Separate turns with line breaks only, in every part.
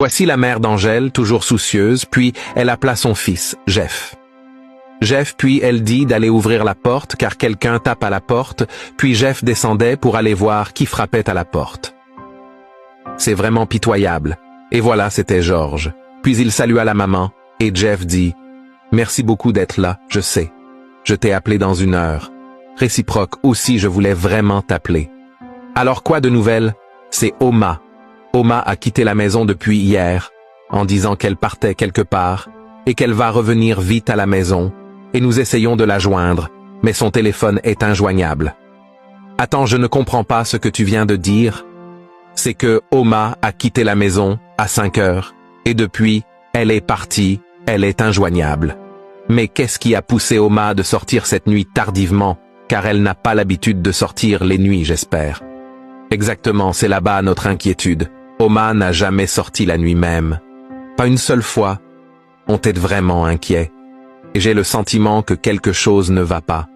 Voici la mère d'Angèle, toujours soucieuse, puis elle appela son fils, Jeff. Jeff, puis elle dit d'aller ouvrir la porte car quelqu'un tape à la porte, puis Jeff descendait pour aller voir qui frappait à la porte. C'est vraiment pitoyable. Et voilà, c'était Georges. Puis il salua la maman, et Jeff dit « Merci beaucoup d'être là, je sais. Je t'ai appelé dans 1 heure. Réciproque aussi, je voulais vraiment t'appeler. Alors quoi de nouvelles? C'est Oma. Oma a quitté la maison depuis hier, en disant qu'elle partait quelque part, et qu'elle va revenir vite à la maison, et nous essayons de la joindre, mais son téléphone est injoignable. Attends, je ne comprends pas ce que tu viens de dire. C'est que Oma a quitté la maison à 5 heures, et depuis, elle est partie, elle est injoignable. Mais qu'est-ce qui a poussé Oma de sortir cette nuit tardivement, car elle n'a pas l'habitude de sortir les nuits, j'espère. Exactement, c'est là-bas notre inquiétude. Oma n'a jamais sorti la nuit même. Pas une seule fois. On est vraiment inquiet. Et j'ai le sentiment que quelque chose ne va pas.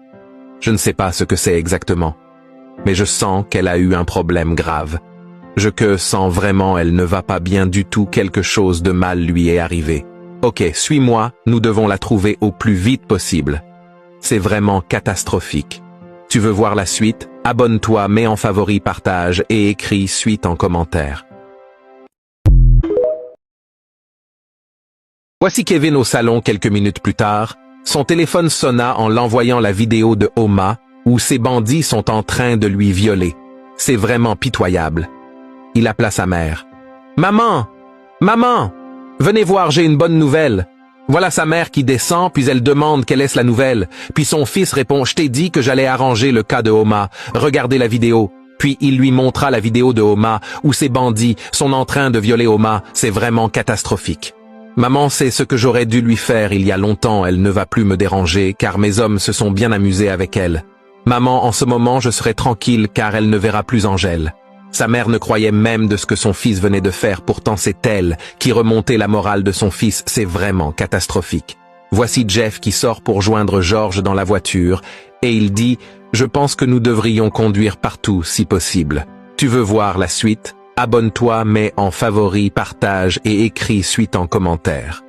Je ne sais pas ce que c'est exactement. Mais je sens qu'elle a eu un problème grave. Je sens vraiment elle ne va pas bien du tout, quelque chose de mal lui est arrivé. Ok, suis-moi, nous devons la trouver au plus vite possible. C'est vraiment catastrophique. Tu veux voir la suite? Abonne-toi, mets en favori, partage et écris suite en commentaire. Voici Kevin au salon quelques minutes plus tard. Son téléphone sonna en l'envoyant la vidéo de Oma, où ces bandits sont en train de lui violer. C'est vraiment pitoyable. Il appela sa mère. « Maman! Maman! Venez voir, j'ai une bonne nouvelle. » Voilà sa mère qui descend, puis elle demande quelle est la nouvelle. Puis son fils répond « Je t'ai dit que j'allais arranger le cas de Oma. Regardez la vidéo. » Puis il lui montra la vidéo de Oma, où ces bandits sont en train de violer Oma. C'est vraiment catastrophique. Maman, c'est ce que j'aurais dû lui faire il y a longtemps, elle ne va plus me déranger, car mes hommes se sont bien amusés avec elle. Maman, en ce moment, je serai tranquille, car elle ne verra plus Angèle. Sa mère ne croyait même de ce que son fils venait de faire, pourtant c'est elle qui remontait la morale de son fils, c'est vraiment catastrophique. Voici Jeff qui sort pour joindre Georges dans la voiture, et il dit « Je pense que nous devrions conduire partout si possible. Tu veux voir la suite ? Abonne-toi, mets en favori, partage et écris suite en commentaire. »